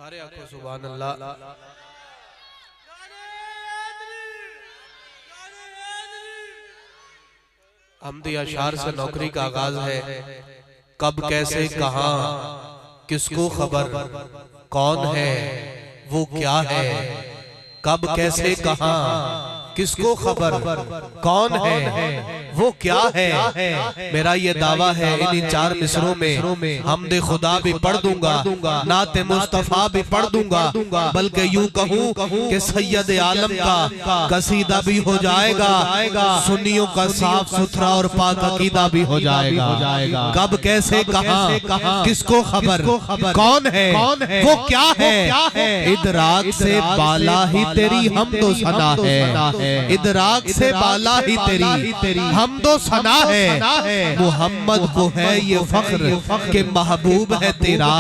सारे आंखों सुभान अल्लाह। हमदी अशार से नौकरी का आगाज है। कब कैसे कहां किसको खबर, कौन है वो क्या है। कब कैसे कहां किसको खबर, कौन है वो क्या है। मेरा ये दावा है इन्हीं 4 मिसरों में हमदे खुदा भी पढ़ दूंगा, नाते मुस्तफा भी पढ़ दूंगा, बल्कि यूं कहूं कि सैयद आलम का कसीदा भी हो जाएगा, सुन्नियों का साफ सुथरा और पाक अकीदा भी हो जाएगा। कब कैसे कहां किसको खबर, कौन है वो क्या है। इदराक से बाला ही तेरी हमदो सना है, इदराक से बाला ही तेरी हमदो सना है। मुहम्मद को है ये फख्र के महबूब है तेरा।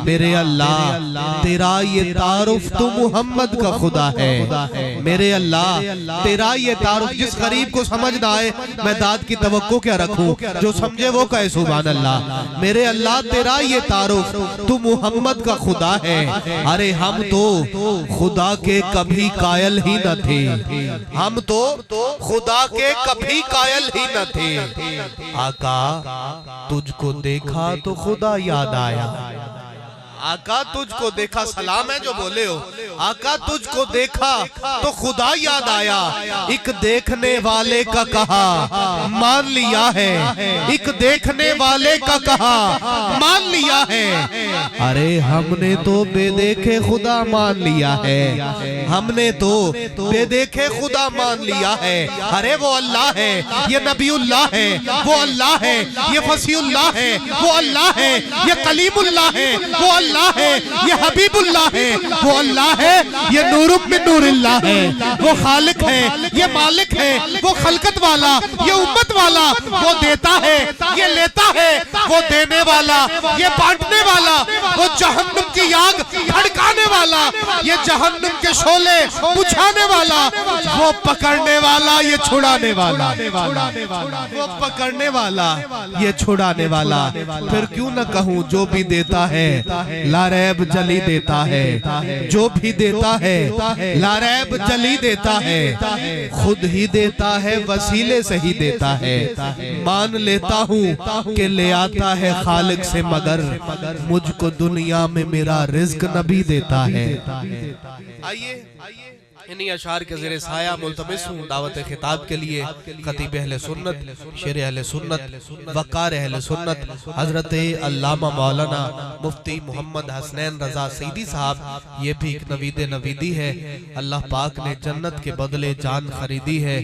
मेरे अल्लाह तेरा ये तारुफ तो मुहम्मद का खुदा है। मेरे अल्लाह तेरा ये तारुफ, जिस गरीब को समझ ना आए मैं दाद की तवक्को क्या रखूं, जो समझे वो कहे सुभान अल्लाह। मेरे अल्लाह तेरा ये तारुफ तू मुहम्मद का खुदा है। अरे हम तो खुदा के कभी कायल ही न थे, हम तो खुदा के कभी कायल ही न थे। आका तुझको देखा तो खुदा याद आया। आका तुझको देखा, सलाम है जो बोले हो। आका तुझको देखा तो खुदा याद आया। एक देखने वाले का कहा मान लिया है, एक देखने वाले का कहा मान लिया है। अरे हमने तो बेदेखे खुदा मान लिया है, हमने तो बेदेखे खुदा मान लिया है। अरे वो अल्लाह है, ये नबीउल्लाह है, वो अल्लाह है, ये फसीउल्लाह है, वो अल्लाह है, ये कलीमुल्लाह है, वो अल्लाह है, ये हबीबुल्लाह है, वो अल्लाह है, ये नूरुम मिन नूरिल्लाह है, वो खालिक है, ये मालिक है, वो खलकत वाला, ये उम्मत वाला, वो देता है, ये लेता है, वो देने वाला, ये बांटने वाला, वो जहन्नुम की आग भड़काने वाला, ये जहन्नुम के शोले बुझाने वाला, वो पकड़ने वाला, ये छुड़ाने वाला, वो पकड़ने वाला, ये छुड़ाने वाला। फिर क्यों न कहूं जो भी देता है लारैब जली देता है, जो भी देता है लारैब जली देता है। खुद ही देता है, वसीले से ही देता है। मान लेता हूँ कि ले आता है खालिक से, मगर मुझको दुनिया में मेरा रिज्क नबी देता है। आइए इन्हीं अशार के ज़ेरे साया मुल्तमिस हूँ दावत खिताब के लिए खतीब अहले सुन्नत, शेर अहले सुन्नत, वक़ार अहले सुन्नत हज़रत अल्लामा मौलाना मुफ्ती मोहम्मद हसनैन रज़ा सईदी साहब। ये भी एक नवीदे नवीदी है। अल्लाह पाक ने जन्नत के बदले जान खरीदी है।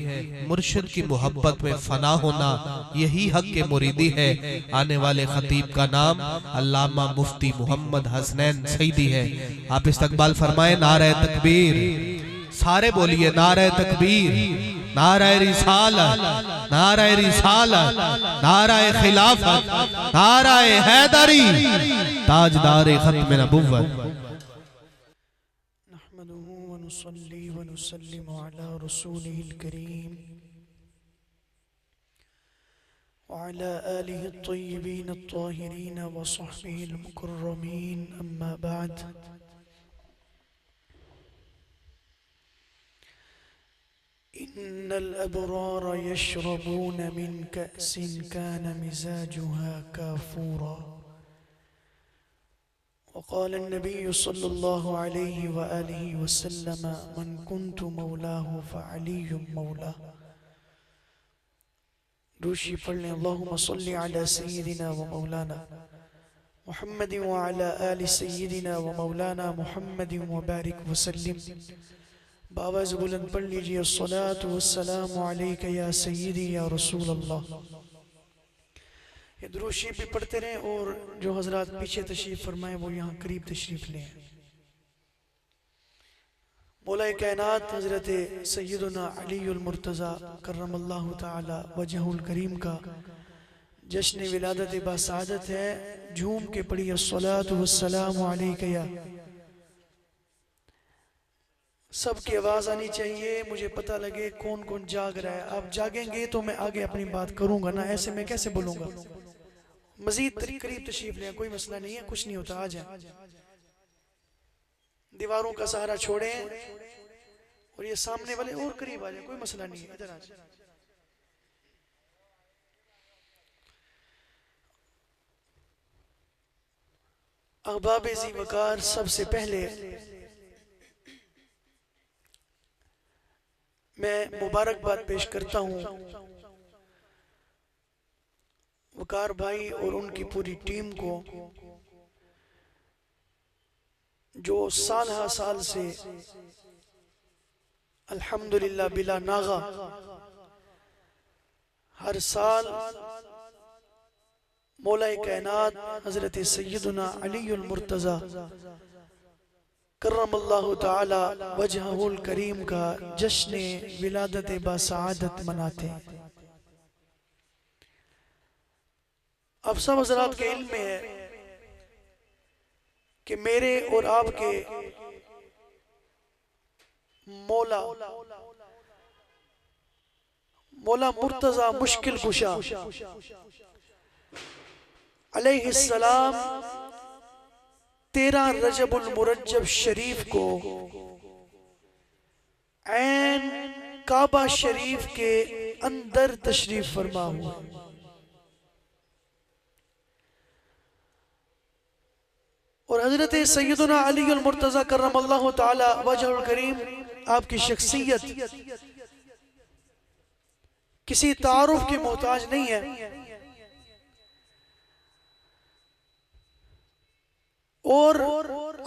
मुर्शिद की मोहब्बत में फना होना यही हक के मुरीदी है। आने वाले खतीब का नाम अल्लामा मुफ्ती मोहम्मद हसनैन सईदी है। आप इस्तकबाल फरमाए। नारे तकबीर, सारे बोलिए नारे तकबीर, नारे रिसालत, नारे रिसालत, नारे खिलाफत, नारे हैदरी, ताजदार खत्म नबुव्वत। नहमदुहु व नुसल्ली व नुसल्लिमु अला रसूलिहिल करीम व अला आलिहि अत्तय्यिबीन अत्ताहिरीन व सहबिहिल मुकर्रमीन। अम्मा बाद। इन्नल अबरार यशरबून मिन कअसिन कान मिजाजुहा काफूरा। वक़ाल नबी सल्लल्लाहु अलैहि व आलिहि वसल्लम मन कुन्तु मौलाहु फ़अलियुम मौला। दूशी पढ़ लें। अल्लाहुम्मा सल्लि अला सय्यिदिना व मौलाना मुहम्मदिन व अला आलि सय्यिदिना व मौलाना मुहम्मदिन व बारिक वसल्लिम। बाबाज़ बुलंद पढ़ लीजिए। अस्सलातु वस्सलामु अलैका या सय्यिदी या रसूल अल्लाह। ये दुरूद शरीफ भी पढ़ते रहें और जो हजरात पीछे तशरीफ फरमाए वो यहाँ करीब तशरीफ लें। मौलाए कायनात हजरत सय्यदुना अलीउल मुर्तज़ा करमल्लाहु ताला वजहुल करीम का जश्न विलादत बासादत है। झूम के पढ़िए अस्सलातु वस्सलामु अलैका या। सबकी आवाज आनी चाहिए, मुझे पता लगे कौन कौन जाग रहा है। आप जागेंगे तो मैं आगे अपनी बात करूंगा ना, ऐसे मैं कैसे बोलूंगा। मजीद करीब तशरीफ लें, कोई मसला नहीं है, कुछ नहीं होता। आ जाए। दीवारों का सहारा छोड़ें और ये सामने वाले और करीब आ जाए, कोई मसला नहीं है, इधर आ जाए। अहबाब ज़ी वकार, सबसे पहले मैं मुबारकबाद पेश करता हूँ वकार भाई और उनकी पूरी टीम को, जो साल हा साल से अल्हम्दुलिल्लाह बिला नागा हर साल मौला कायनात हजरत सैयदना अलीउल मुर्तज़ा करमल्लाहु ताला वजहुल करीम का जश्न विलादत बासआदत मनाते हैं। अब सब हज़रात के इल्म में है कि मेरे और आपके मौला मुर्तज़ा मुश्किल कुशा अलैहिस्सलाम 13 रजबुल मुरज्जब शरीफ को ऐन काबा शरीफ के अंदर तशरीफ फरमा हुआ। और हजरत सैयदना अलीउल मुर्तज़ा करमल्लाहु ताला वजहुल करीम, आपकी शख्सियत किसी तारुफ की मोहताज नहीं है। और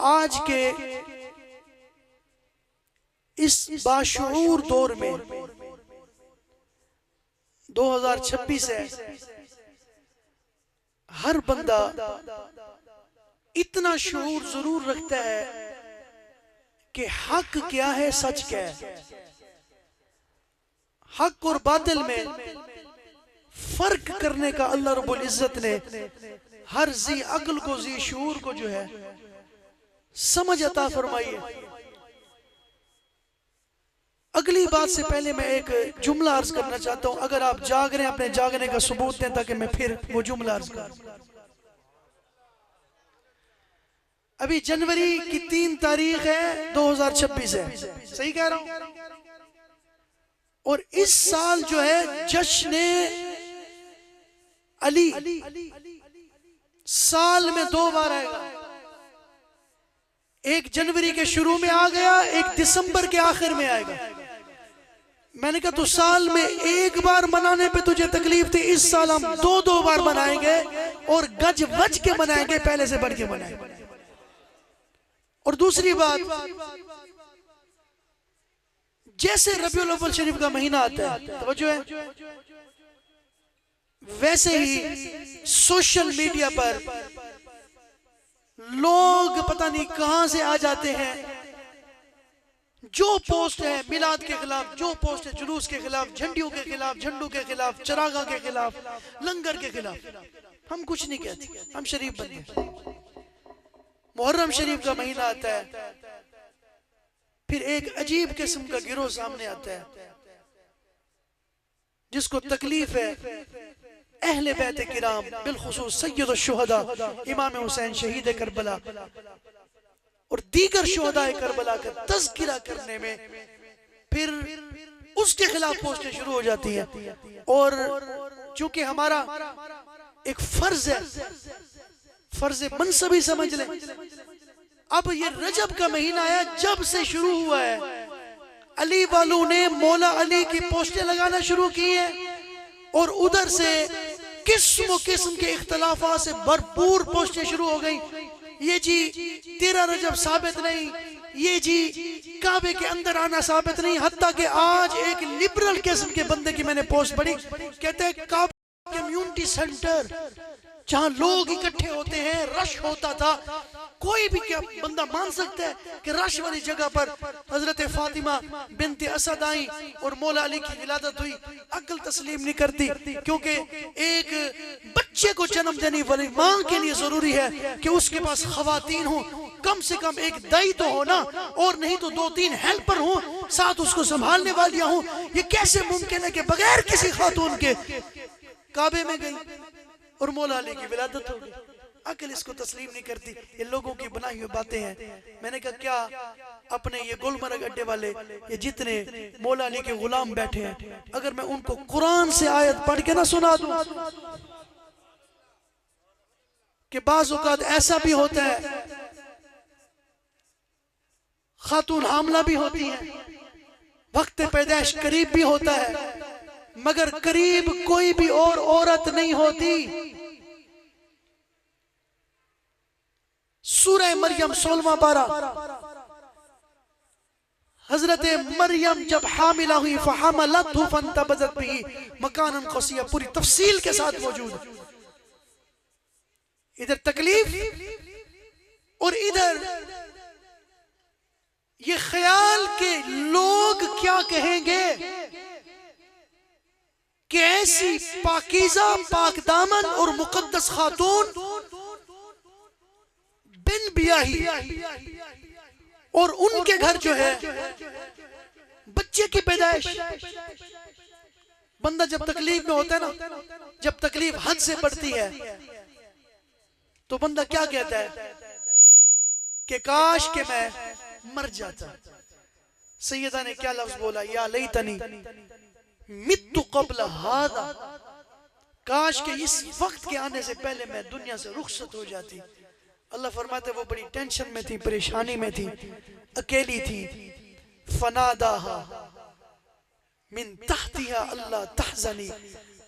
आज के इस बाशऊर दौर में 2026 है, हर बंदा इतना शऊर जरूर रखता है कि हक क्या है, सच क्या है। हक और बातिल में फर्क करने का अल्लाह रब्बुल इज्जत ने हर जी अक्ल को, जी शऊर को जो है समझ अता फरमाई है। अगली बात से पहले मैं एक जुमला अर्ज करना चाहता हूं। अगर आप जाग रहे हैं, अपने जागने का सबूत दें ताकि मैं फिर वो जुमला अर्ज करूं। अभी जनवरी की 3 तारीख है, 2026 है, सही कह रहा हूं। और इस साल जो है जश्न अली साल में 2 बार आएगा। 1 जनवरी के शुरू में आ गया, 1 दिसंबर के आखिर में आएगा। मैंने कहा तो साल में 1 बार मनाने पे तुझे तकलीफ थी, इस साल हम 2 बार मनाएंगे और गज वज के मनाएंगे, पहले से बढ़ के मनाएंगे। और दूसरी बात, जैसे रबीउल अव्वल शरीफ का महीना आता है, तवज्जो है, वैसे ही सोशल मीडिया पर लोग पता नहीं कहां से आ जाते हैं। जो पोस्ट है मिलाद के खिलाफ, जो पोस्ट है जुलूस के खिलाफ, झंडियों के खिलाफ, झंडू के खिलाफ, चरागा के खिलाफ, लंगर के खिलाफ। हम कुछ नहीं कहते, हम शरीफ बंदे। मुहर्रम शरीफ का महीना आता है, फिर एक अजीब किस्म का गिरोह सामने आता है जिसको तकलीफ है अहले बैत किराम, बिलखुसूस सैयद शुहदा इमाम हुसैन शहीद करबला और दीगर शुहदा करबला का तज़किरा करने में। फिर उसके खिलाफ पोस्टें शुरू हो जाती हैं। और चूंकि हमारा एक फर्ज है, फर्ज मनसबी समझ लें। अब ये रजब का महीना आया, जब से शुरू हुआ है अली वालों ने मौला अली की पोस्टें लगाना शुरू की है और उधर से किस्म किस्म के इख्तलाफा से भरपूर पोस्टें शुरू हो गई। ये जी 13 रजब साबित नहीं, ये जी काबे के अंदर आना साबित नहीं। हत्ता कि आज एक लिबरल किस्म के बंदे की मैंने पोस्ट पढ़ी, कहते हैं काबा कम्युनिटी सेंटर जहां लोग इकट्ठे होते हैं, रश होता था। कोई भी क्या बंदा मान सकता है कि रश वाली जगह पर हजरत फातिमा बिनते असद आई और मौला अली की विलादत हुई? अक्ल तस्लीम नहीं करती, क्योंकि एक बच्चे को जन्म देने वाली मां के लिए जरूरी है कि उसके पास खवातीन हो, कम से कम एक दाई तो हो ना, और नहीं तो 2-3 हेल्पर हो, साथ उसको संभालने वालियां हो। ये कैसे मुमकिन है कि बगैर किसी खातून के काबे में गई और मौला अली की विलादत हो गई? अकल इसको तस्लीम नहीं करती, ये लोगों की बनाई हुई बातें हैं। मैंने कहा क्या अपने ये गुलमर्ग अड्डे वाले ये जितने मौला अली के गुलाम बैठे हैं, अगर मैं उनको कुरान से आयत पढ़ के ना सुना दूं कि बाज़ औक़ात ऐसा भी होता है खातून हामला भी होती है, वक्त पैदाइश करीब भी होता है, मगर करीब कोई भी और औरत नहीं होती। सूरह मरियम 16वां पारा, हजरत मरियम जब हामिला हुई फहमलतहु फंतबज़त बिही मकानन क़सिया, पूरी तफसील के साथ मौजूद है। इधर तकलीफ और इधर ये ख्याल के लोग क्या कहेंगे कि ऐसी पाकीज़ा पाकदामन और मुकद्दस खातून बिन बियाही और उनके घर जो है बच्चे की पैदाइश। बंदा जब तकलीफ में होता है ना, जब तकलीफ हद से बढ़ती है तो बंदा क्या कहता है कि काश के मैं मर जाता। सैयदा ने क्या लफ्ज बोला, या लैतनी मित्तु क़ब्ल हादा, काश के इस वक्त के आने से पहले मैं दुनिया से रुखसत हो जाती। अल्लाह फरमाते वो बड़ी टेंशन में थी, परेशानी में थी, अकेली थी। फनादाहा मिन तहतिहा अल्लाह तहज़नी,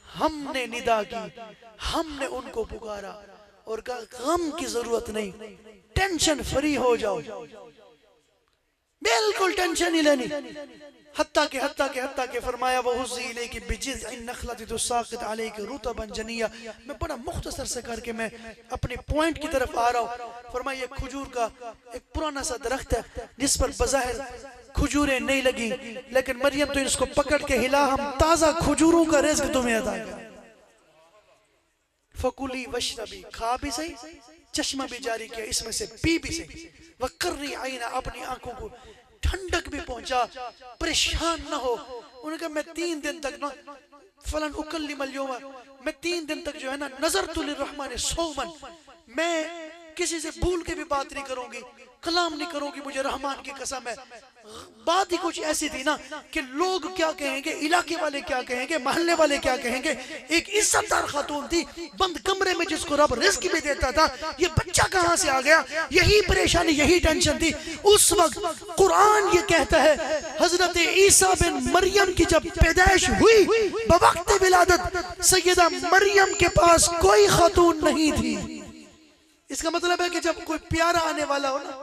हमने निदा की, हमने उनको पुकारा और कहा गम की जरूरत नहीं, टेंशन फ्री हो जाओ, बिल्कुल टेंशन ही लेनी। हत्ता के फरमाया वो हुज़्ज़ी की बिजिज़इन नख़लति तुसाक़ित अलैका रुतबन जनिया। मैं बड़ा मुख्तसर से करके मैं अपने पॉइंट की तरफ आ रहा हूँ। फरमाया ये खजूर का एक पुराना सा दरख्त है जिस पर बज़ाहिर खजूरें नहीं लगी, लेकिन मरियम तो इसको पकड़ के हिला, हम ताज़ा खजूरों का रिज़्क़ तुम्हें अता करें। फकुली वशरबी, खा भी सही, चश्मा भी जारी किया, इसमें से पी भी सही। वक़र्री आइना, अपनी आंखों को ठंडक भी पहुंचा, परेशान ना हो। उन्होंने कहा मैं 3 दिन तक ना फलन उकल्लिमल यौमा, मैं 3 दिन तक जो है ना नज़रतु लिर्रहमान सौमन, मैं किसी से भूल के भी बात नहीं करूंगी, कलाम नहीं करूंगी, मुझे रहमान की कसम है। बात ही कुछ ऐसी थी ना कि लोग क्या कहेंगे, इलाके वाले क्या कहेंगे, मोहल्ले वाले क्या कहेंगे। एक इज्जतदार खातून थी, बंद कमरे में, जिसको रब रिज़्क़ भी देता था, ये बच्चा कहां से आ गया, यही परेशानी, यही टेंशन थी। उस वक्त कुरान ये कहता है हजरत ईसा बिन मरियम की जब पैदाइश हुई, बवक्त विलादत सैयदा मरियम के पास कोई खातून नहीं थी। इसका मतलब है कि जब कोई प्यारा आने वाला हो ना,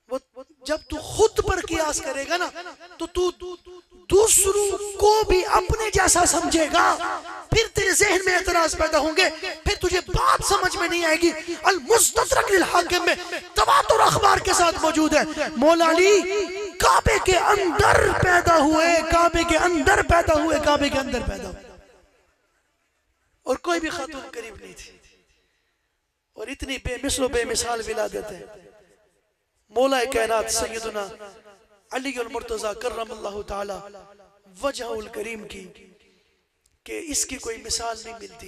वो जब तू खुद पर कियास करेगा ना तो तू दूसरों को भी अपने जैसा समझेगा, फिर तेरे ज़हन में एतराज पैदा होंगे, फिर तुझे बात समझ में नहीं आएगी। अल मुस्तदरक लिल हाकिम में तवातुर अखबार के साथ मौजूद है, मौला अली काबे के अंदर पैदा हुए, काबे के अंदर पैदा हुए, काबे के अंदर पैदा हुए, और कोई भी खातून करीब नहीं थी। और इतनी बेमिसलो बेमिसाल विलादत है मौला कायनात सैयदना अली अल मुर्तज़ा कर्रमल्लाहु ताला वजहुल करीम की, कि इसकी कोई मिसाल नहीं मिलती।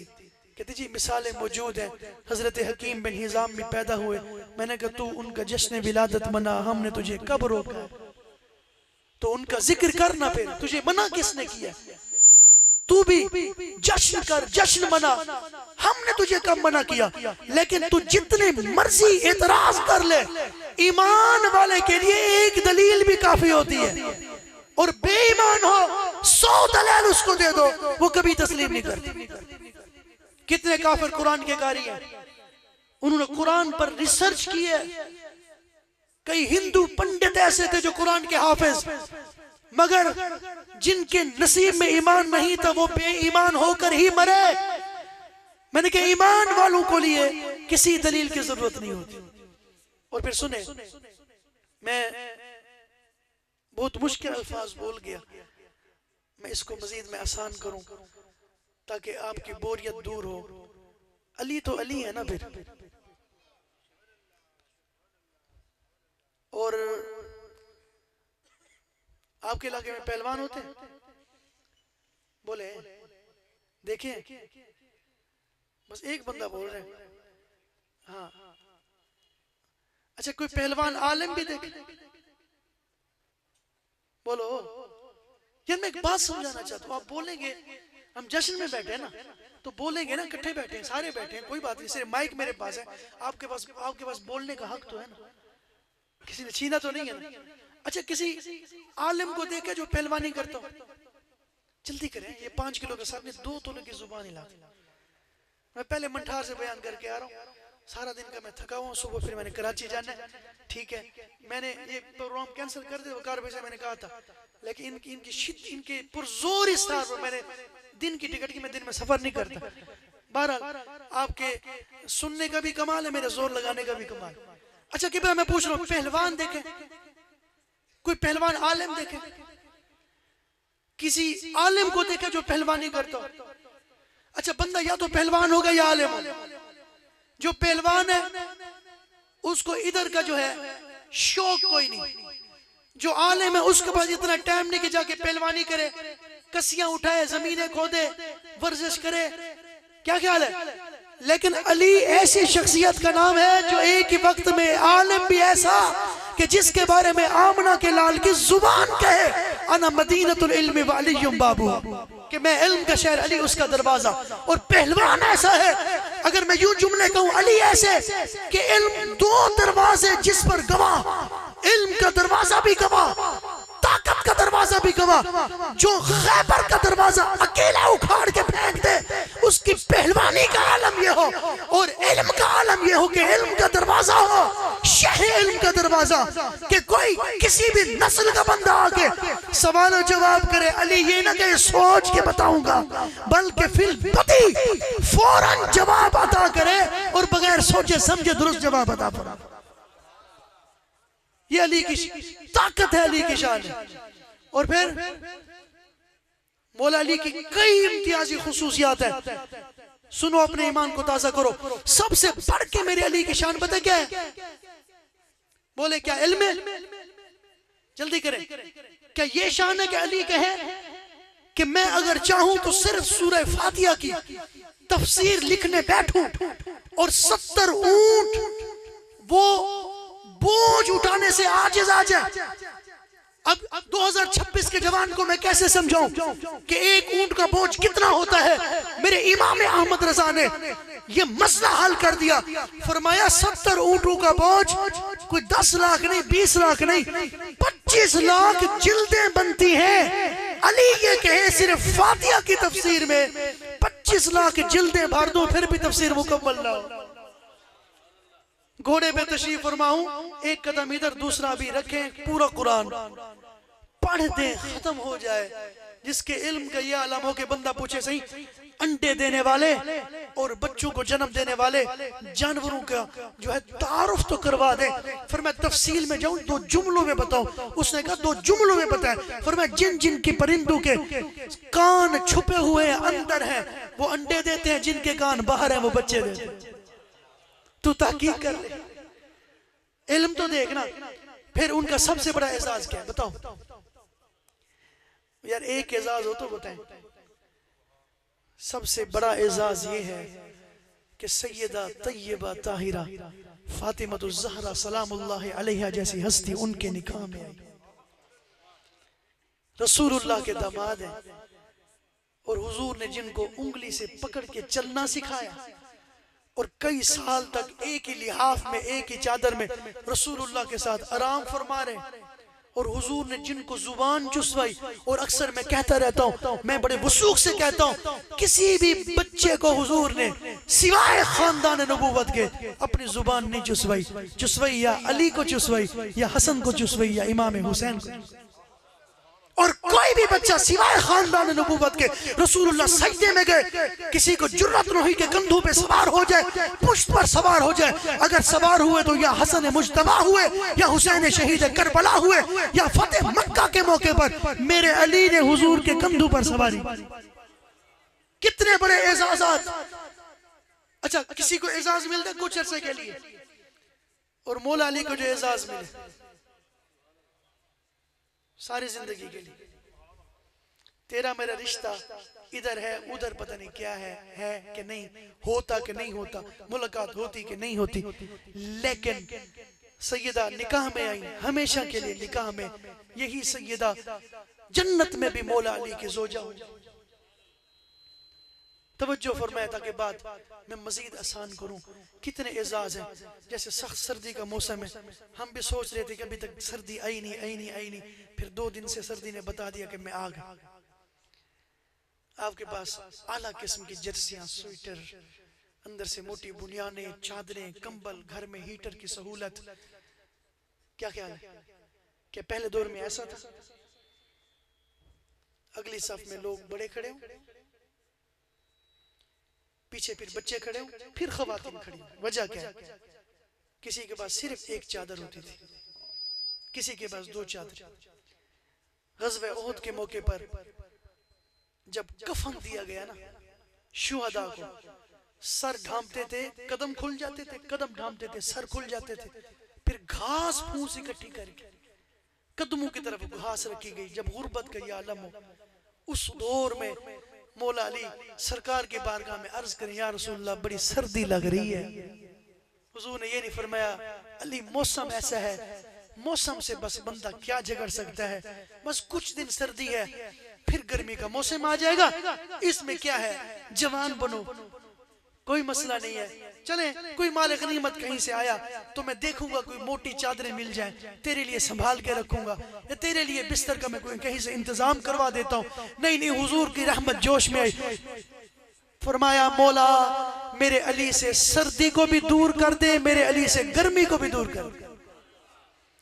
कहते जी मिसालें मौजूद हैं। हजरत हकीम बिन हिजाम भी पैदा हुए, मैंने कहा तू उनका जश्न विलादत मना, हमने तुझे कब रोका, तो उनका जिक्र करना, फिर तुझे मना किसने किया, तू भी जश्न कर, जश्न मना, हमने तुझे कब मना किया। लेकिन तू जितने मर्जी एतराज कर ले, ईमान वाले के लिए एक दलील भी काफी होती है, और बेईमान हो 100 दलील उसको दे दो, वो कभी तस्लीम नहीं करती। कितने काफिर कुरान के कारी हैं, उन्होंने कुरान पर रिसर्च की है। कई हिंदू पंडित ऐसे थे जो कुरान के हाफिज, मगर जिनके नसीब में ईमान नहीं था वो बेईमान होकर ही मरे। मैंने कहा ईमान वालों को लिए किसी दलील की जरूरत नहीं होती। और फिर सुने, मैं बहुत मुश्किल अल्फाज बोल गया, मैं इसको मजीद में आसान करूं ताकि आपकी बोरियत दूर हो। अली तो अली है ना फिर, और आपके इलाके में पहलवान होते हैं, बोले देखें बस एक बंदा बोल रहे हैं। हाँ, अच्छा कोई पहलवान आलिम भी देखे? बोलो यार, मैं एक बात समझाना चाहता हूँ। आप बोलेंगे, हम जश्न में बैठे हैं ना, तो बोलेंगे ना, इकट्ठे बैठे हैं, सारे बैठे हैं, कोई बात नहीं, सिर्फ माइक मेरे पास है, आपके पास बोलने का हक तो है ना, किसी ने छीना तो नहीं है ना। अच्छा किसी आलिम को देखे जो पहलवानी करता हो, जल्दी करें, ये 5 किलो के साथ में 2 तोले की जुबान हिला। मैं पहले मंठार से बयान करके आ रहा हूँ, सारा दिन का मैं थका हुआ, सुबह फिर मैंने कराची जाना है, ठीक है, मैंने ये प्रोग्राम कैंसिल कर दिया, वकार भाई से मैंने कहा था, लेकिन इनके पुरजोर इस्तार पर मैंने दिन की टिकट की, मैं दिन में सफर नहीं करता। बहरहाल आपके सुनने का भी कमाल है, मेरे जोर लगाने का भी कमाल। अच्छा कि मैं पूछ रहा हूँ, पहलवान देखे? कोई पहलवान आलिम देखे? किसी आलिम को देखे जो पहलवानी करता हो? अच्छा बंदा या तो पहलवान होगा या आलिम होगा। जो पहलवान है उसको इधर का जो है शौक कोई नहीं, जो आलिम है उसके पास इतना टाइम नहीं कि जाके पहलवानी करे, कसियां उठाए, जमीनें खोदे, वर्जिश करे, क्या ख्याल है? लेकिन अली ऐसी शख्सियत का नाम है जो एक ही वक्त में आलिम भी ऐसा कि जिसके बारे में आमना के लाल की जुबान कहे, अना मदीनतुल इल्म व अलियुम बाबू, कि मैं इल्म का शहर, अली उसका दरवाजा। और पहलवान ऐसा है, अगर मैं यूं जुमले कहूं, अली ऐसे कि इल्म 2 दरवाजे जिस पर गवाह, इल्म का दरवाजा भी गवाह, ताकत का दरवाजा भी गवाह, जो खैबर का दरवाजा अकेला उखाड़ के फेंक दे, उसकी पहलवानी का आलम ये हो, और इल्म का आलम ये हो कि इल्म का दरवाजा हो, शह इल्म का दरवाजा, कि कोई किसी भी नस्ल का बंदा आके सवाल जवाब करे, अली ये ना कहे सोच के बताऊंगा, बल्कि फिर पति फौरन जवाब अदा करे और बगैर सोचे समझे दुरुस्त जवाब अदा करे। ये अली की ताकत है, अली की शान है। और फिर मौला अली की कई इम्तियाजी खुसूसियात है। सुनो, अपने ईमान को ताजा करो। सबसे बढ़ के मेरे अली की शान पता क्या है? बोले क्या? इल्म है। जल्दी करें, क्या ये शान है कि अली कहे कि मैं अगर चाहूं तो सिर्फ सूरह फातिहा की तफसीर लिखने बैठूं और 70 ऊंट वो बोझ उठाने से आजिज आ जाए? अब 2026 के जवान को मैं कैसे समझाऊं कि एक ऊंट का बोझ कितना होता है? मेरे इमाम अहमद रजा ने ये मसला हल कर दिया। फरमाया 70 ऊंटों का बोझ कोई 10 लाख नहीं, 20 लाख नहीं, 25 लाख जिल्दें बनती हैं। अली ये कहे सिर्फ फातिहा की तफसीर में 25 लाख जिल्दें भर दो, फिर भी तफसीर मुकम्मल ना हो। घोड़े पे तशरीफ फरमाऊं, एक कदम इधर दूसरा भी रखें, पूरा कुरान पढ़ दे, खत्म हो जाए। जिसके इल्म का ये आलम हो कि बंदा पूछे, सही अंडे देने वाले और बच्चों को जन्म देने वाले जानवरों का जो है तारुफ तो करवा दे। फिर मैं तफसील में जाऊं, 2 जुमलों में बताऊं। उसने कहा 2 जुमलों में बताए। फिर मैं जिन जिन की परिंदों के कान छुपे हुए अंदर हैं वो अंडे देते हैं, जिनके कान बाहर हैं वो बच्चे देते हैं। तू तहकीक कर ले, इल्म तो देखना। फिर उनका सबसे बड़ा एजाज क्या है बताओ यार? एक एजाज हो तो बताएं। सबसे बड़ा एजाज ये है कि सैयदा तय्यबा ताहिरा फातिमा ज़हरा सलामुल्लाह अलैहा जैसी हस्ती उनके निकाह में आई। रसूलुल्लाह के दामाद हैं और हुजूर ने जिनको उंगली से पकड़ के चलना सिखाया और कई साल तक एक ही लिहाफ में, एक ही चादर में रसूलुल्लाह के साथ आराम फरमा रहे। और हुजूर ने जिनको जुबान चुसवाई, और अक्सर मैं कहता रहता हूँ, मैं बड़े वसूख से कहता हूँ, किसी भी बच्चे को हुजूर ने सिवाय खानदान नबूवत के अपनी जुबान नहीं चुसवाई। चुसवाई या अली को चुसवाई, या हसन को चुसवाई, या इमाम हुसैन को। और कोई भी बच्चा सिवाय खानदान नबूवत के रसूलुल्लाह सजदे में गए, किसी को जुर्रत नहीं के कंधों पे सवार हो जाए, पुष्ट पर सवार हो जाए। अगर सवार हुए तो या हसन मुज्तबा हुए, या हुसैन शहीद करबला हुए, या फतेह मक्का के मौके पर मेरे अली ने हुजूर के कंधों पर सवारी। कितने बड़े एजाजात। अच्छा, किसी को एजाज मिलता है कुछ अरसे के लिए, और मौला अली को जो एजाज मिले सारी जिंदगी के लिए। तेरा मेरा रिश्ता इधर है उधर पता नहीं क्या है कि नहीं, होता कि नहीं होता, मुलाकात होती कि नहीं होती, लेकिन सैयदा निकाह में आई हमेशा के लिए निकाह में। यही सैयदा जन्नत में भी मौला अली की ज़ौजा हो। तवज्जो फरमाया ताकि बात मैं मजीद आसान करूं। कितने एजाज हैं। जैसे सख्त सर्दी का मौसम है, हम भी सोच रहे थे कि अभी तक सर्दी आई नहीं, फिर 2 दिन से सर्दी ने बता दिया कि मैं आ गया। आपके पास आला किस्म की जर्सियां, स्वेटर, अंदर से मोटी बुनियाने, चादरें, कंबल, घर में हीटर की सहूलत। क्या ख्याल है कि पहले दौर में ऐसा था? अगली सफ में लोग बड़े खड़े हो, पीछे फिर बच्चे खड़े हो, फिर खवातीन खड़ी हो। वजह क्या है? किसी के पास सिर्फ एक चादर होती थी, किसी के पास 2 चादर। ग़ज़वे उहद के मौके पर जब कफन दिया गया ना शुहदा को, सर ढांपते थे, कदम खुल जाते थे, कदम ढांपते थे, सर खुल जाते थे। फिर घास फूस इकट्ठी करके कदमों की तरफ घास रखी गई। जब गुर्बत का ये आलम हो, उस दौर में मौला अली सरकार के बारगाह में अर्ज करें, या रसूलल्लाह बड़ी सर्दी लग रही है। हुजूर ने ये नहीं फरमाया अली मौसम ऐसा है, मौसम से बस बंदा क्या झगड़ सकता है, बस कुछ दिन सर्दी है फिर गर्मी का मौसम आ जाएगा, इसमें क्या है, जवान बनो, कोई मसला नहीं है। चले कोई माल गनीमत कहीं से आया तो मैं देखूंगा कोई मोटी चादरें मिल जाए, तेरे लिए संभाल के रखूंगा, या तेरे लिए बिस्तर का मैं कोई कहीं से इंतजाम करवा देता हूँ। नहीं, हुजूर की रहमत जोश में आई। फरमाया मौला मेरे अली से सर्दी को भी दूर कर दे, मेरे अली से गर्मी को भी दूर कर दे।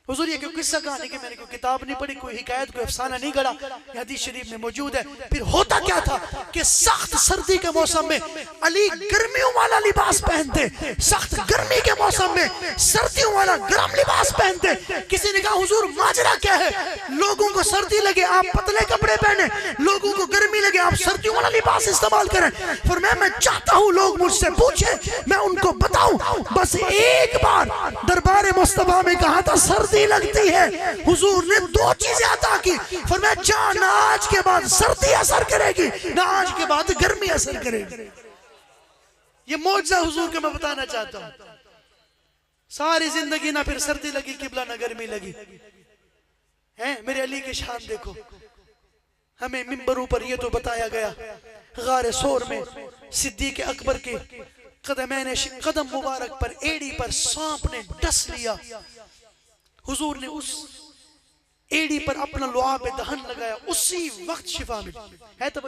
हुजूर ये क्यों किस्सा कहानी कि मैंने कोई किताब नहीं पढ़ी, कोई हिकायत, कोई अफसाना नहीं गढ़ा, हदीस शरीफ में मौजूद है। फिर होता क्या था कि सख्त सर्दी के मौसम में अली गर्मियों वाला लिबास पहनते, सख्त गर्मी के मौसम में सर्दियों वाला गर्म लिबास पहनते। किसी ने कहा हुजूर माजरा क्या है, लोगों को सर्दी लगे आप पतले कपड़े पहने, लोगों को गर्मी लगे आप सर्दियों वाला लिबास इस्तेमाल करें। फिर मैं चाहता हूँ लोग मुझसे पूछे, मैं उनको बताऊं। बस एक बार दरबार मुस्तफा में कहा था सर्दी लगती है, हुजूर ने 2 चीजें अता की। फरमाया जा ना आज के बाद सर्दी असर करेगी, ना आज के बाद गर्मी असर करेगी। ये मौजज़ा हुजूर का मैं बताना चाहता हूँ। सारी जिंदगी ना फिर सर्दी लगी किबला, ना गर्मी लगी है। मेरे अली की शान देखो। हमें मिंबरों पर ये तो बताया गया, गारे सोर में सिद्दीक अकबर के कदम मुबारक पर एड़ी पर सांप ने डस लिया। हुजूर ने उस एड़ी पर अपना लुआब दहन लगाया, उसी वक्त शिफा मिली है। तो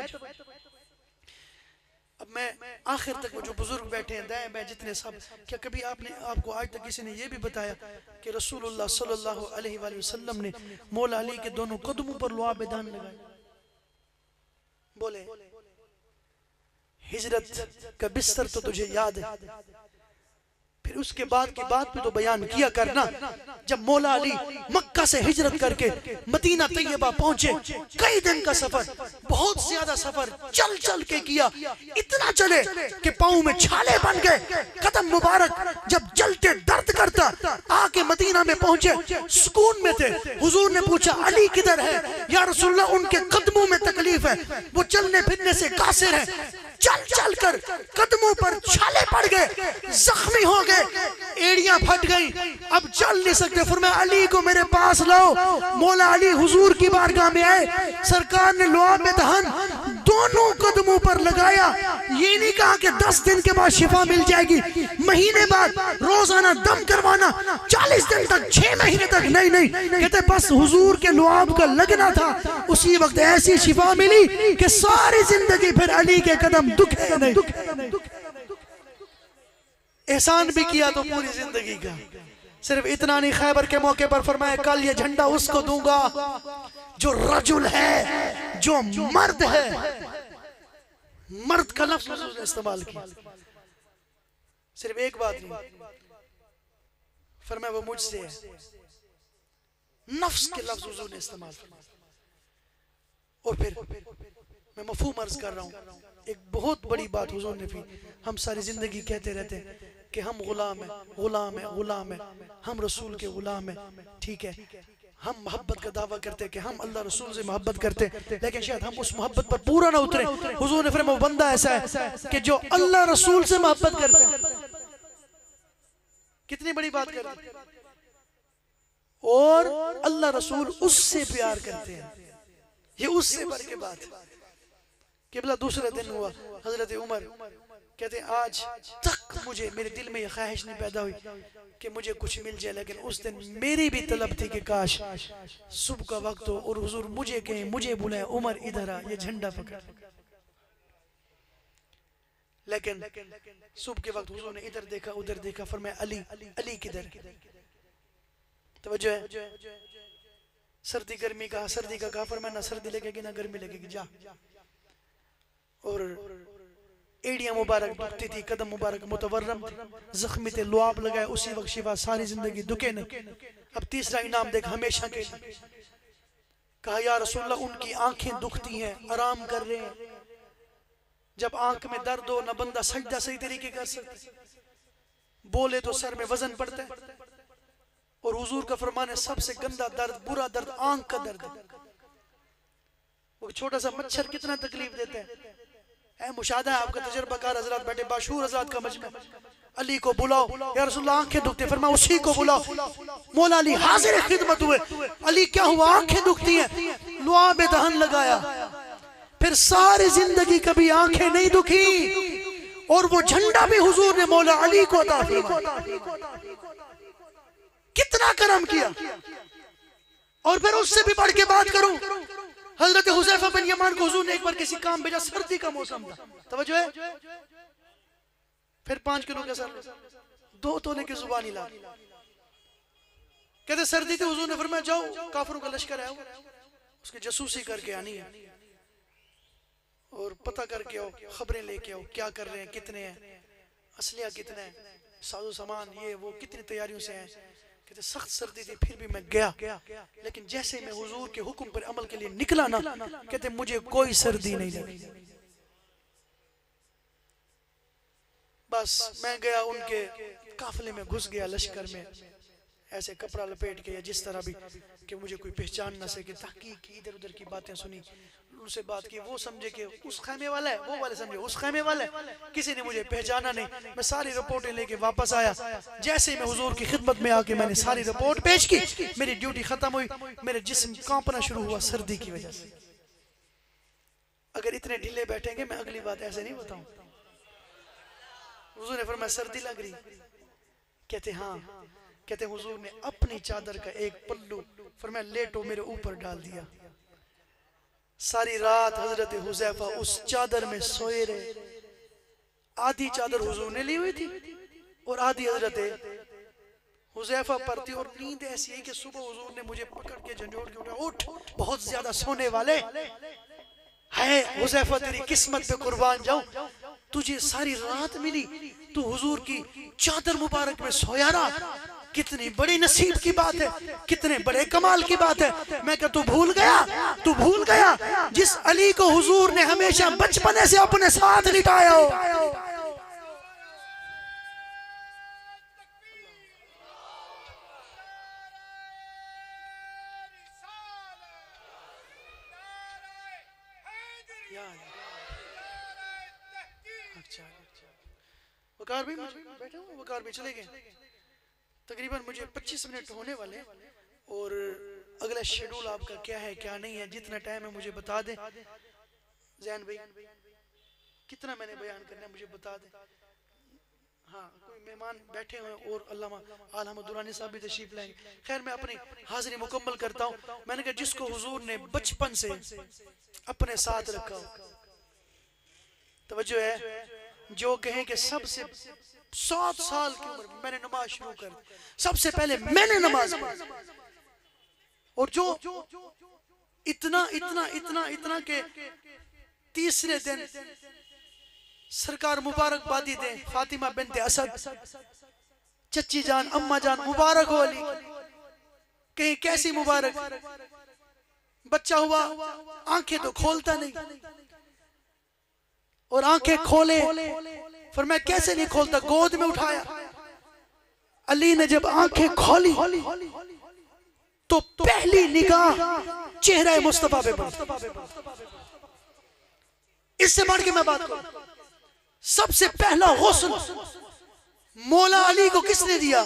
अब मैं आखिर तक जो बुजुर्ग बैठे हैं दाएं बाएं जितने सब, क्या कभी आपको आज तक किसी ने ये भी बताया कि रसूलुल्लाह सल्लल्लाहु अलैहि वसल्लम ने मौला अली के दोनों कदमों पर लुआब दहन लगाया? बोले हिजरत का बिस्तर तो तुझे याद है, फिर उसके बाद की बात भी तो बयान किया करना। जब मौला अली मक्का से हिजरत करके मदीना तैयबा पहुंचे, कई दिन का सफर, बहुत ज्यादा सफर चल चल के किया। इतना चले कि पांव में छाले बन गए, कदम मुबारक जब चलते दर्द करता। आके मदीना में पहुंचे, सुकून में थे। हुजूर ने पूछा अली किधर है? या रसूलल्लाह उनके कदमों में तकलीफ है, वो चलने फिरने से कासिर है। चल चल कर कदमों पर छाले पड़ गए, जख्मी हो गए, एड़ियां फट गई, अब चल नहीं सकते। फरमाया अली को मेरे पास लाओ। मौला अली हुजूर की बारगाह में आए, सरकार ने लुआब दहन दोनों कदमों पर लगाया। ये नहीं कहा कि 10 दिन के बाद शिफा मिल जाएगी, महीने बाद रोजाना दम करवाना, 40 दिन तक, 6 महीने तक, नहीं। कहते बस हुजूर के लुआब का लगना था, उसी वक्त ऐसी शिफा मिली कि सारी जिंदगी फिर अली के कदम दुखे नहीं। एहसान भी किया तो पूरी जिंदगी का। सिर्फ इतना नहीं, खैबर के मौके पर फरमाया कल ये झंडा उसको दूंगा जो रजुल है, जो मर्द है। मर्द का लफ्ज हुजूर ने इस्तेमाल किया। सिर्फ एक बात नहीं, फरमाया वो मुझसे है, नफ्स के लफ्ज हुजूर ने इस्तेमाल किया। और फिर मैं मफहूम अर्ज कर रहा हूँ, एक बहुत बड़ी बात हुजूर ने भी, हम सारी जिंदगी कहते रहते हैं कि हम गुलाम हैं, गुलाम है, गुलाम है, हम रसूल के गुलाम हैं। ठीक है, हम मोहब्बत का दावा करते कि हम अल्लाह रसूल से मोहब्बत करते, लेकिन शायद हम उस मोहब्बत पर पूरा ना उतरे। हुजूर ने फरमाया वो बंदा ऐसा है कि जो अल्लाह रसूल से मोहब्बत करता है। कितनी बड़ी बात कर दी। और अल्लाह रसूल उससे प्यार करते हैं, ये उससे बढ़ के बात है। किबला दूसरा दिन हुआ, हजरत उमर कहते हैं आज तक मुझे मेरे दिल में ये ख्वाहिश नहीं पैदा हुई कि मुझे कुछ मिल जाए, लेकिन उस दिन मेरी भी तलब थी कि काश सुबह का वक्त हो और हुजूर मुझे कहें, मुझे बुलाए, उमर इधर आ, ये झंडा पकड़। लेकिन सुबह के वक्त हुजूर ने इधर देखा उधर देखा, फरमाया अली, अली किधर? तवज्जो है। सर्दी गर्मी का, सर्दी का कहा, फरमाया ना सर्दी लगेगी ना गर्मी लगेगी, जा। और एड़ियां मुबारक दुखती थी, कदम मुबारक मुतवर्रम, जख्मी थे, लुआब लगाए, उसी वक्त शिफा, सारी जिंदगी दुखे नहीं। अब तीसरा इनाम देख हमेशा के लिए। कहा या रसूलल्लाह उनकी आंखें दुखती हैं, आराम कर रहे हैं। जब आंख में दर्द हो ना बंदा सजदा सही तरीके कर सकता, बोले तो सर में वजन पड़ता है। और हुजूर का फरमान है सबसे गंदा दर्द, बुरा दर्द आंख का दर्द। वो छोटा सा मच्छर कितना तकलीफ देता है। मुशाहदा है आपका, तजर्बाकार हजरात बैठे, बाशूर हजरात का मजमा। अली को बुलाओ, या रसूलल्लाह आंखें दुखती, फरमाया उसी को बुलाओ। मौला अली हाजिर खिदमत हुए। अली क्या हुआ? आंखें दुखती हैं, लुआब दहन लगाया। फिर सारी जिंदगी कभी आंखें नहीं दुखी, और वो झंडा भी हुजूर ने मौला अली को अता फरमाया। कितना करम किया। और फिर उससे भी बढ़ के बात करूं, हजरत हुज़ैफा बिन यमान को हुजूर ने एक बार किसी काम भेजा, सर्दी का मौसम था, तवज्जो है। फिर 5 किलो के सर 2 तोले की जुबानी ला, कहते सर्दी थी, हुजूर ने फरमाया जाओ काफिरों का लश्कर है, उसकी जासूसी करके आनी है और पता करके आओ, खबरें लेके आओ, क्या कर रहे हैं, कितने हैं, असलिया कितना है, साजो सामान ये वो, कितनी तैयारियों से हैं। कहते सख्त सर्दी थी, फिर भी मैं गया, लेकिन जैसे मैं हुजूर के हुक्म पर अमल के लिए निकला ना, कहते मुझे कोई सर्दी नहीं लगी। बस मैं गया, उनके काफिले में घुस गया, लश्कर में, ऐसे कपड़ा लपेट के, या जिस तरह भी कि मुझे कोई पहचान न सके। तहकीक की, इधर उधर की बातें सुनी, उनसे बात की, वो समझे कि उस खैमे वाला है, वो वाले समझे उस खैमे वाला है, किसी ने मुझे पहचाना नहीं। मैं सारी रिपोर्टें लेके वापस आया। जैसे ही मैं हुजूर की खिदमत में आके मैंने सारी रिपोर्ट पेश की, मेरी ड्यूटी खत्म हुई, मेरे जिस्म कांपना शुरू हुआ सर्दी की वजह से। अगर इतने ढीले बैठेंगे मैं अगली बात ऐसे नहीं बताऊं। हुजूर ने फरमाया सर्दी लग रही? कहते हाँ। कहते हुजूर ने अपनी चादर का एक पल्लू फरमाया लेटो मेरे ऊपर डाल दिया। सारी रात हजरत हुज़ैफा उस चादर में सोए रहे। आधी चादर हुजूर ने ली हुई थी और आधी हजरत हुज़ैफा पर थी। और नींद ऐसी है कि सुबह हुजूर ने मुझे पकड़ के झंझोड़ के उठाया, उठ बहुत ज्यादा सोने वाले है हुज़ैफा, तेरी किस्मत पे कुर्बान जाऊं, तुझे सारी रात मिली, तू हुजूर की चादर मुबारक में सोया रहा। कितनी बड़ी नसीब की बात है, कितने बड़े कमाल की बात है। मैं क्या तू भूल गया, तू भूल गया जिस अली को हुजूर ने हमेशा बचपने से अपने साथ लिटाया हो। वकार भी बैठे हो, वकार भी चले गए। तकरीबन मुझे 25 मिनट होने वाले, और अगला शेड्यूल आपका क्या है क्या नहीं है, जितना टाइम है मुझे बता दें। जैन भाई कितना मैंने बयान करना है मुझे बता दें। हाँ कोई मेहमान बैठे हुए और अल्लामा आल अहमद दुरानी साहब भी तशरीफ लाएंगे। खैर मैं अपनी हाजिरी मुकम्मल करता हूँ। मैंने कहा जिसको हुजूर ने बचपन से अपने साथ रखा हो, तवज्जो है, जो कहें कि सबसे 7 साल की उम्र में मैंने नमाज शुरू कर, सबसे पहले मैंने नमाज पढ़ी, और जो इतना इतना इतना इतना के तीसरे दिन सरकार मुबारकबादी दे, फातिमा बिनते असद, चच्ची जान अम्मा जान मुबारक हो अली। कहीं कैसी मुबारक, बच्चा हुआ आंखें तो खोलता नहीं, और आंखें खोले फिर मैं कैसे नहीं खोलता, गोद में उठाया। अली ने जब आंखें खोली तो पहली निगाह चेहरा मुस्तफा पे पड़ती। इससे बढ़ के मैं बात करूं, सबसे पहला हुस्न मौला अली को किसने दिया?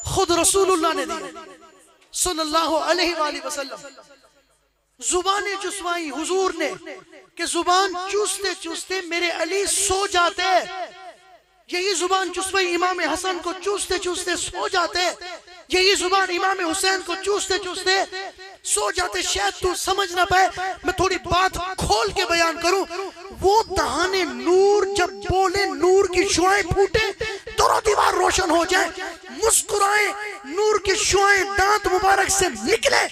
खुद रसूलुल्लाह ने दिया सल्लल्लाहु अलैहि वसल्लम। जुबान चुसवाई हुजूर ने कि जुबान चूसते चूसते मेरे अली सो जाते। यही जुबान चुसवाई इमाम हसन को चूसते चूसते सो जाते। यही जुबान इमाम हुसैन को चूसते चूसते सो जाते। शायद तू समझ ना पाए, मैं थोड़ी बात खोल के बयान करूं। वो दहाने नूर जब बोले, नूर की शुआएं फूटे, दोनों दीवार रोशन हो जाए, मुस्कुराए, नूर की शुआएं दांत मुबारक से निकले,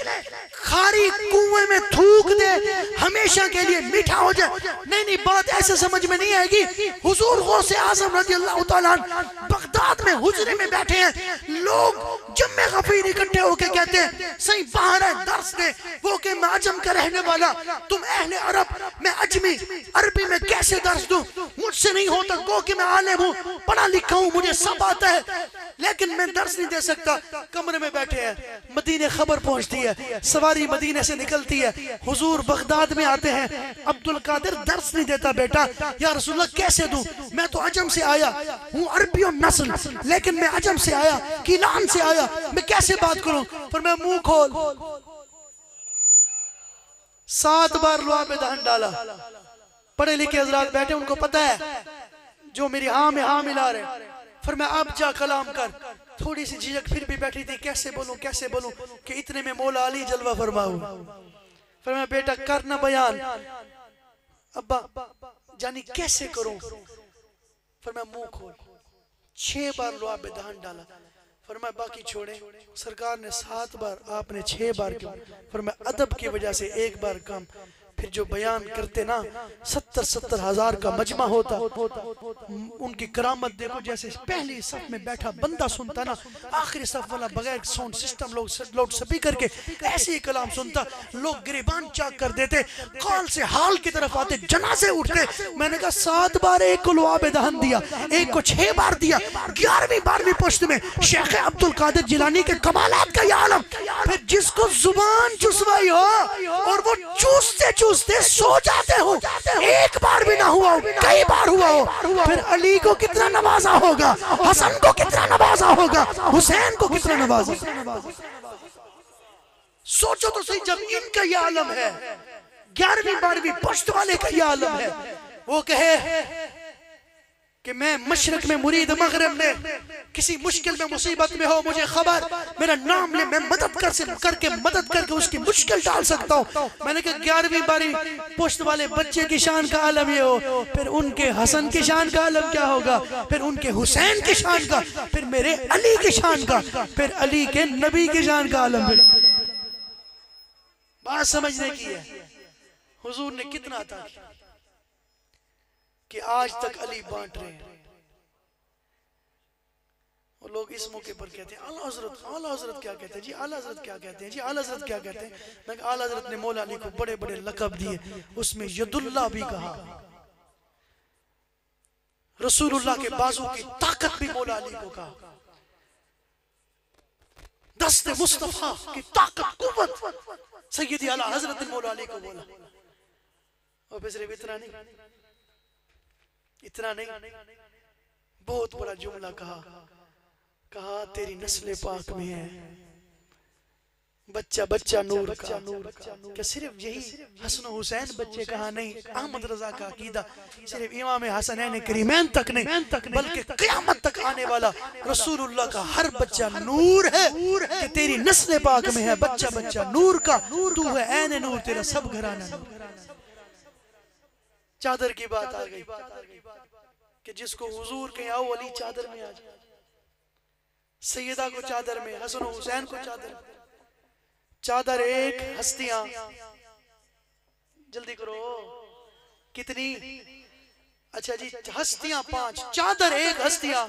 खारी कुएं में थूक दे, हमेशा के लिए मीठा हो जाए। नहीं नहीं, बात ऐसे समझ में नहीं आएगी। हुजूर गौसे आजम रज़ी अल्लाह तआला बगदाद में हुजरे में बैठे हैं। लोग जम्मे गफीर इकट्ठे होकर कहते हैं सही बाहर है दर्स दे। वो के मैं अजम का रहने वाला, तुम अहले अरब, मैं अजमी, अरबी में कैसे दर्स दूं? मुझसे नहीं होता। गो कि मैं आलिम हूं, पढ़ा लिखा हूं, मुझे सब आता है, लेकिन मैं दर्स नहीं दे सकता। कमरे में बैठे हैं, मदीने खबर पहुंचती है, सवारी मदीने से निकलती है, हुजूर बगदाद में आते हैं। अब्दुल कादिर दर्स नहीं देता। बेटा या रसूलल्लाह कैसे दूं? मैं तो अजम से आया हूं, अरबी और नस्ल, लेकिन मैं अजम से आया, किलान से आया, मैं कैसे बात करूं? पर मैं मुंह खोल 7 बार लुआ में दहन डाला। पढ़े लिखे हजरात बैठे, उनको पता है जो मेरी हाँ में हाँ मिला रहे। फिर मैं अब जा कलाम कर। थोड़ी सी झिझक फिर भी बैठी थी, कैसे बोलूं कि इतने में मौला अली जलवा फरमाऊं। फिर मैं बेटा करना बयान, अब्बा जानी कैसे करूं? फिर मैं मुंह खोल 6 बार लुआ में दहन डाला। फिर मैं बाकी छोड़े, सरकार ने 7 बार, आपने 6 बार क्यों? फिर मैं अदब की वजह से 1 बार कम। फिर जो बयान करते ना 70-70 हजार का मजमा होता, उनकी करामत देखो। जैसे पहली सफ में बैठा बंदा सुनता ना, आखिरी सफ वाला बगैर साउंड सिस्टम लाउड स्पीकर के ऐसे ही कलाम सुनता, लोग गिरेबान चाक कर देते, कॉल से हाल की तरफ आते, जनाजे उठते। मैंने कहा 7 बार एक को लुआब दहन दिया, एक को 6 बार दिया। 11वीं 12वीं पुश्त में शेख अब्दुल कादिर जिलानी के कमालात का यह आलम। फिर जिसको जुबान चुसवाई हो और वो चूसते चूसते सो जाते हो, एक बार भी ना हुआ हो, कई बार हुआ हो, फिर अली को कितना नवाजा होगा, हसन को कितना नवाजा होगा, हुसैन को कितना नवाजा। सोचो तो सही, जब इनका यह आलम है, 11वीं 12वीं पुश्त वाले का यह आलम है, वो कहे कि मैं मशरक में मुरीद मगरब में किसी मुश्किल में मुसीबत में हो, मुझे खबर, मेरा नाम ले, मैं मदद करके उसकी मुश्किल डाल सकता हूँ। मैंने कहा 11वीं 12वीं पुश्त वाले बच्चे की शान का आलम ये हो, फिर उनके हसन की शान का आलम क्या होगा, फिर उनके हुसैन की शान का, फिर मेरे अली की शान का, फिर अली के नबी की शान का आलम। बात समझने की है, हुजूर ने कितना था कि आज तक अली बांट रहे हैं। और लोग इस मौके पर कहते हैं आला हजरत क्या कहते हैं जी, आला हजरत क्या कहते हैं जी, आला हजरत क्या कहते हैं। मैं आला हजरत ने मौला अली को बड़े बड़े लक़ब दिए, उसमें यदुल्लाह भी कहा, रसूलुल्लाह के बाजू की ताकत भी मौला अली को कहा, दस्ते मुस्तफा की ताकत कुव्वत सैयदी आला हजरत ने मौला अली को बोला। और फिर सिर्फ इतना नहीं, बहुत बड़ा जुमला कहा तेरी नस्ल पाक में है बच्चा बच्चा नूर का। क्या सिर्फ यही हसन हुसैन बच्चे कहा नहीं, अहमद रजा का अकीदा सिर्फ इमाम हसनैन करीमैन तक नहीं, बल्कि क़यामत तक आने वाला रसूलुल्लाह का हर बच्चा नूर है कि तेरी नस्ल पाक में है बच्चा बच्चा नूर का, तू है ऐन नूर, तेरा सब घराना नूर। चादर की बात आ गई कि जिसको हुजूर के आओ अली चादर में आ जाए, सैयदा को चादर में, हसन हुसैन को चादर में। चादर एक, हस्तियां, जल्दी करो कितनी? अच्छा जी, हस्तियां 5, चादर एक, हस्तियां,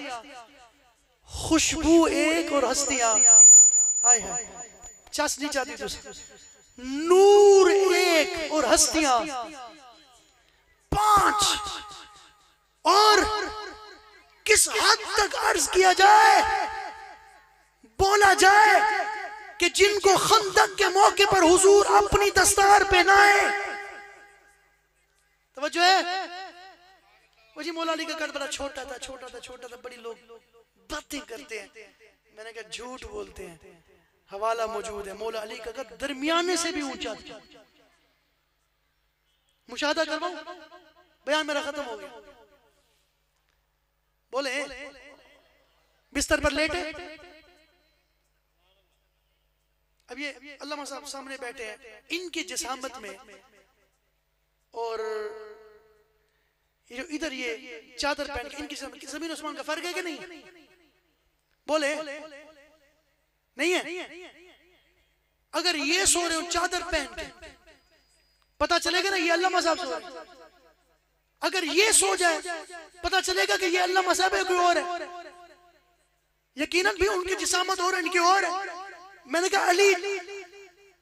खुशबू एक और हस्तियां, हाय हाय चाशनी चाहती तो, नूर एक और हस्तियां 5। और किस हद तक अर्ज किया जाए, बोला जाए कि कि जिनको खंदक के मौके पर हुजूर अपनी दस्तार पहनाए। तवज्जो है? वो जी मौला अली का कद बड़ा छोटा था, छोटा था, बड़ी लोग बातें करते हैं। मैंने कहा झूठ बोलते हैं, हवाला मौजूद है। मौला अली का कद दरमियाने से भी ऊंचा था। मुशाहदा करवाऊं? बयान मेरा खत्म हो गया। बोले बिस्तर पर लेटे, अब ये अल्लामा साहब सामने बैठे हैं, इनकी जिसामत में और ये जो इधर ये चादर पहन के इनकी जमीन आसमान का फर्क है कि नहीं? बोले नहीं है। अगर ये सो रहे हो चादर पहन के, पता चलेगा ना ये अल्लामा साहब सो रहे हैं। अगर ये सो जाए पता चलेगा कि ये अल्लामा साहब है, कोई और है। यकीनन भी उनकी जिसामत और इनकी और है। मैंने कहा अली,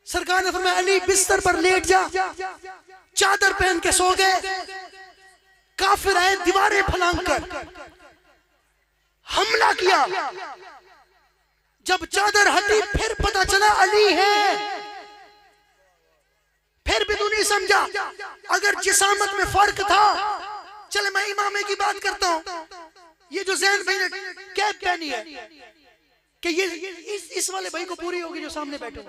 सरकार ने फरमाया अली बिस्तर पर लेट जा। चादर पहन के सो गए। काफिर आए दीवारें फलांग कर हमला किया। जब चादर हटी फिर पता चला अली है। फिर भी तू नहीं समझा। अगर जिसामत में फर्क था, चले मैं इमामे की बात करता हूं। ये जो जैन भाई ने कैप पहनी है कि ये इस वाले भाई को पूरी होगी जो सामने बैठे,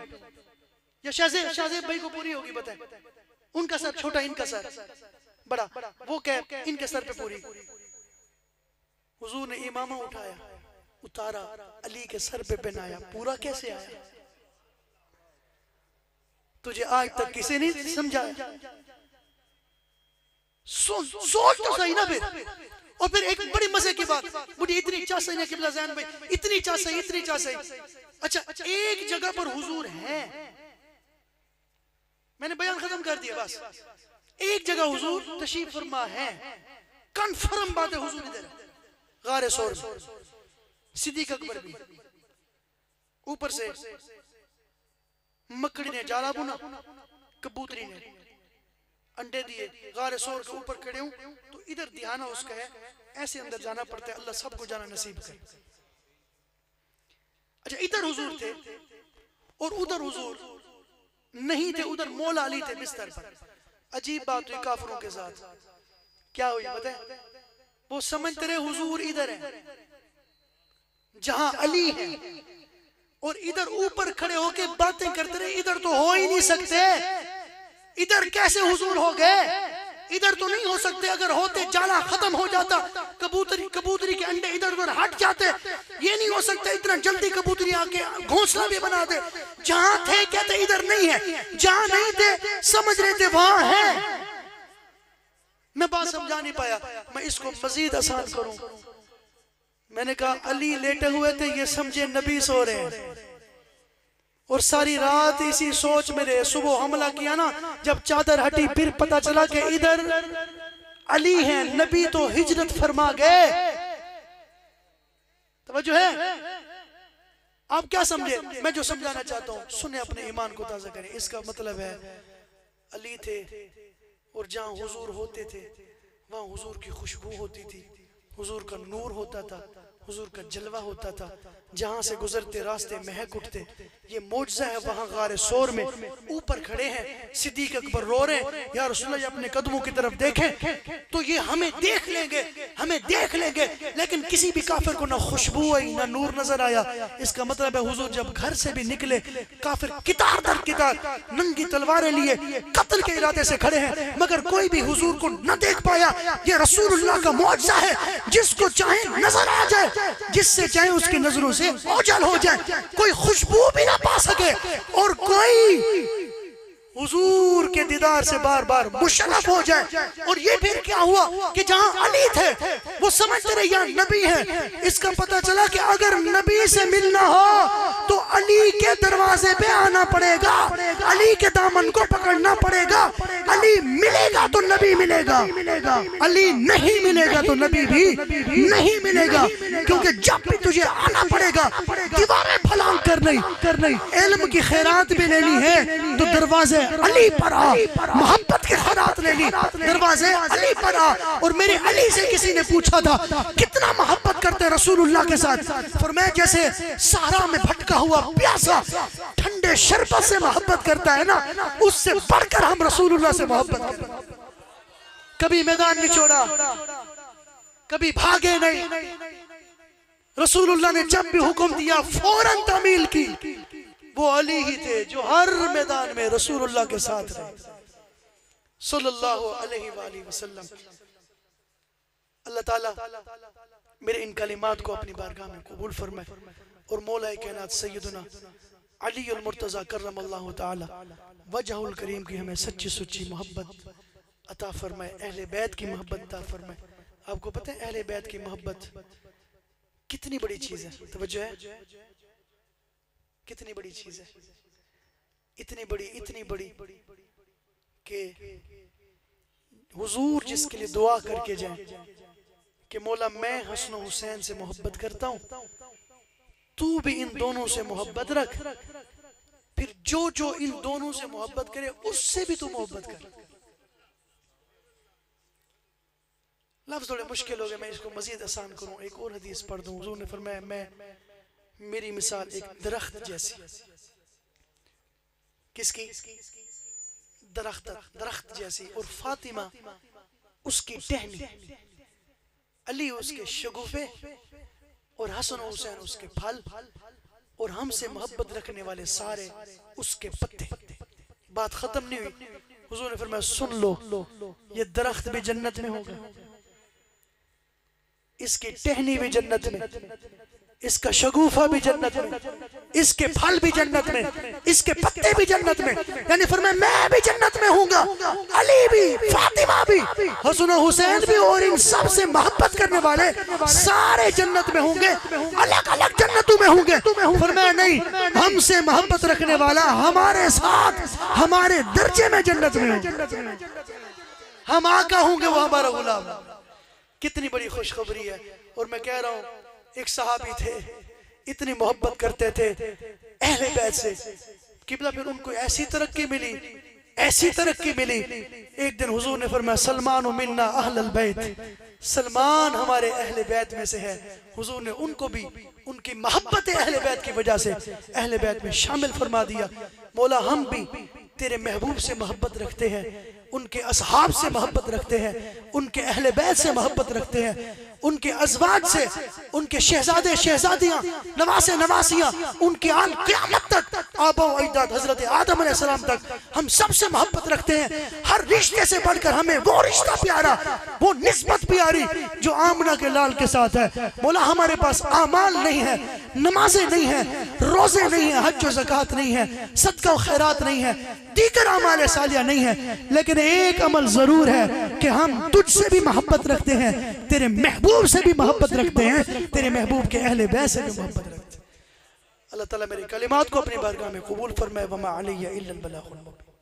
या शाहजेब भाई को पूरी होगी? बताए उनका सर छोटा, इनका सर बड़ा, वो कैप इनके सर पे पूरी। हुजूर ने इमामा उठाया, उतारा, अली के सर पे पहनाया। पूरा कैसे आया? तुझे आज तक किसी ने समझाया? सोच तो सही ना फिर। और फिर एक बड़ी मजे की बात, मुझे इतनी चाह सही ना किबला ज़ैन भाई, इतनी चाह सही। अच्छा, एक जगह पर हुजूर है, मैंने बयान खत्म कर दिया बस। एक जगह हुजूर तशरीफ फरमा है, कन्फर्म बात है। हुजूर इधर गारे सौर में, सिद्दीक अकबर भी ऊपर से मकड़ी ने जाला बुना, कबूतरी ने अंडे दिए। गारे सौर के ऊपर खड़े हूं तो इधर ध्यान उसका है, ऐसे अंदर जाना पड़ता है। अल्लाह सबको जाना नसीब करे। अच्छा, इधर हुजूर थे और उधर हुजूर नहीं थे। उधर मौला अली थे बिस्तर पर। अजीब बात हुई काफिरों के साथ। क्या हुई पता है? वो समझते रहे हुजूर इधर है जहां अली है, और इधर ऊपर खड़े होके बातें करते रहे। इधर तो हो ही नहीं सकते, इधर कैसे हुजूर हो गए? इधर तो नहीं हो सकते। अगर होते जाला खत्म हो जाता, कबूतरी के अंडे इधर उधर हट जाते। ये नहीं हो सकता इतना जल्दी कबूतरी आके घोंसला भी बना दे। जहां थे कहते इधर नहीं है, जहां नहीं थे समझ रहे थे वहां है। मैं बात समझा नहीं पाया, मैं इसको मजीद आसान करूं। मैंने कहा अली लेटे हुए थे, ये समझे नबी सो रहे हैं, और सारी रात इसी सोच में रहे। सुबह हमला किया ना, जब चादर हटी फिर पता चला कि इधर अली है। नबी तो हिजरत फरमा गए। तवज्जो है? आप क्या समझे? मैं जो समझाना चाहता हूं सुने, अपने ईमान को ताज़ा करें। इसका मतलब है अली थे और जहां हुजूर होते थे वहां हुजूर की खुशबू होती थी, हुजूर का नूर होता था, हुजूर का जलवा होता था। जहां से गुजरते रास्ते महक उठते। ये मौजज़ा है। वहां गारे सौर में ऊपर खड़े हैं, सिद्दीक अकबर रो रहे हैं, या रसूलुल्लाह अपने कदमों की तरफ देखें तो ये हमें देख लेंगे, लेकिन किसी भी काफिर को ना खुशबू आई ना नूर नजर आया। इसका मतलब है हुजूर जब घर से भी निकले, काफिर कितार दर कितार नंगी तलवारें लिए कत्ल के इरादे से खड़े हैं, मगर कोई भी हुजूर को न देख पाया। ये रसूलुल्लाह का मौजज़ा है। जिसको चाहे नजर आ जाए, जिससे चाहे उसकी नजरों से ओझल हो जाए, कोई खुशबू भी ना पा सके, और कोई हुजूर के दीदार से बार बार मुशर्रफ हो जाए। और ये फिर क्या हुआ कि जहां अली थे वो समझते रहे यहाँ नबी है। इसका पता चला कि अगर नबी से मिलना हो तो अली के दरवाजे पे आना पड़ेगा, अली के दामन को पकड़ना पड़ेगा। अली मिलेगा तो नबी मिलेगा, अली नहीं मिलेगा तो नबी भी नहीं मिलेगा। क्योंकि जब भी तुझे आना पड़ेगा, दीवारें फलांग कर नहीं, इल्म की खैरात भी लेनी है तो दरवाजे अली पर आ, मोहब्बत की खैरात लेनी दरवाजे अली पर आ। और मेरे अली से किसी ने पूछा था कितना मोहब्बत करते रसूलुल्लाह के साथ, फरमाया जैसे सहरा में भटका हुआ प्यासा ठंडे बड़े शरबत से मोहब्बत करता है ना, उससे बढ़कर हम रसूलुल्लाह से मोहब्बत करते हैं। कभी मैदान नहीं छोड़ा, कभी भागे नहीं। रसूलुल्लाह ने जब भी हुक्म दिया फौरन तामील की। वो अली ही थे जो हर मैदान में रसूलुल्लाह के साथ रहे सल्लल्लाहु अलैहि वसल्लम। अल्लाह ताला मेरे इन कलिमात को अपनी बारगाह में कबूल फरमाए और मौला कायनात सैयदना अली अल मुर्तज़ा करमल्लाहु ताला वजहुल करीम की हमें सच्ची सुच्ची मोहब्बत अता फरमाए, अहले बैत की मोहब्बत अता फरमाए। आपको पता है अहले बैत की मोहब्बत कितनी बड़ी चीज है? तवज्जो है, कितनी बड़ी चीज है? इतनी बड़ी कि हुजूर जिसके लिए दुआ करके जाए कि मौला मैं हसन हुसैन से मोहब्बत करता हूं, तू भी इन दोनों से मोहब्बत रख, फिर जो इन दोनों से मोहब्बत करे उससे भी तू मोहब्बत कर। लफ्ज थोड़े मुश्किल हो गए, मैं इसको मजीद आसान करूं। एक और हदीस पढ़ दूं। हुजूर ने फरमाया मेरी मिसाल एक दरख्त जैसी। किसकी? दरख्त जैसी। और फातिमा उसकी टहनी, अली उसके शगुफे और हसन हुसैन उसके फल और हमसे मोहब्बत रखने वाले सारे उसके पत्ते। बात खत्म नहीं हुई। हुजूर ने फरमाया सुन लो, ये दरख्त भी जन्नत में होगा, इसकी टहनी भी जन्नत में, इसका शगुफा भी जन्नत में, इसके फल भी जन्नत में, इसके पत्ते भी जन्नत में। यानी फरमाया मैं भी जन्नत में हूँगा, अली भी, फातिमा भी, हसन हुसैन भी, और इन सब से मोहब्बत करने वाले सारे जन्नत में होंगे, अलग अलग जन्नतों में होंगे। फरमाया नहीं, हमसे मोहब्बत रखने वाला हमारे साथ हमारे दर्जे में जन्नत में होंगे, हम आका होंगे, वो हमारा गुलाम। कितनी बड़ी खुशखबरी है। और मैं कह रहा हूँ एक सहाबी थे, इतनी मोहब्बत करते थे अहले बैत से, किबला फिर उनको ऐसी तरक्की मिली, ऐसी तरक्की मिली। एक दिन हुजूर ने फरमाया सलमान मिन्ना अहलल बैत, सलमान हमारे अहले बैत में से है। हुजूर ने उनको भी उनकी मोहब्बत अहले बैत की वजह से अहले बैत में शामिल फरमा दिया। मौला हम भी तेरे महबूब से मोहब्बत रखते हैं, उनके असहाब से मोहब्बत रखते हैं, उनके अहले बैत से मोहब्बत रखते हैं, उनके अज़वाज से, उनके शहजादे शहजादियां, नवासे नवासियां, उनके आन क़यामत तक आबा व अजदाद हजरत आदम अलैहिस्सलाम तक हम सब से मोहब्बत रखते हैं। हर रिश्ते से बढ़कर हमें वो रिश्ता प्यारा, वो निस्बत प्यारी जो आमना के लाल के साथ है। मौला हमारे पास आमाल नहीं है, नमाजें नहीं है, रोजे नहीं है, हज व ज़कात नहीं है, सदका व खैरात नहीं है, दीगर अमाल सालिया नहीं है, लेकिन एक अमल जरूर है कि हम तुझसे भी मोहब्बत रखते हैं, तेरे महबूब से भी मोहब्बत रखते हैं, तेरे महबूब के अहले बैत से भी मोहब्बत रखते हैं। अल्लाह ताला मेरे कलिमात को अपनी बारगाह में कबूल फरमाए। वमा अलैया इल्लल बलागुल मुबीन।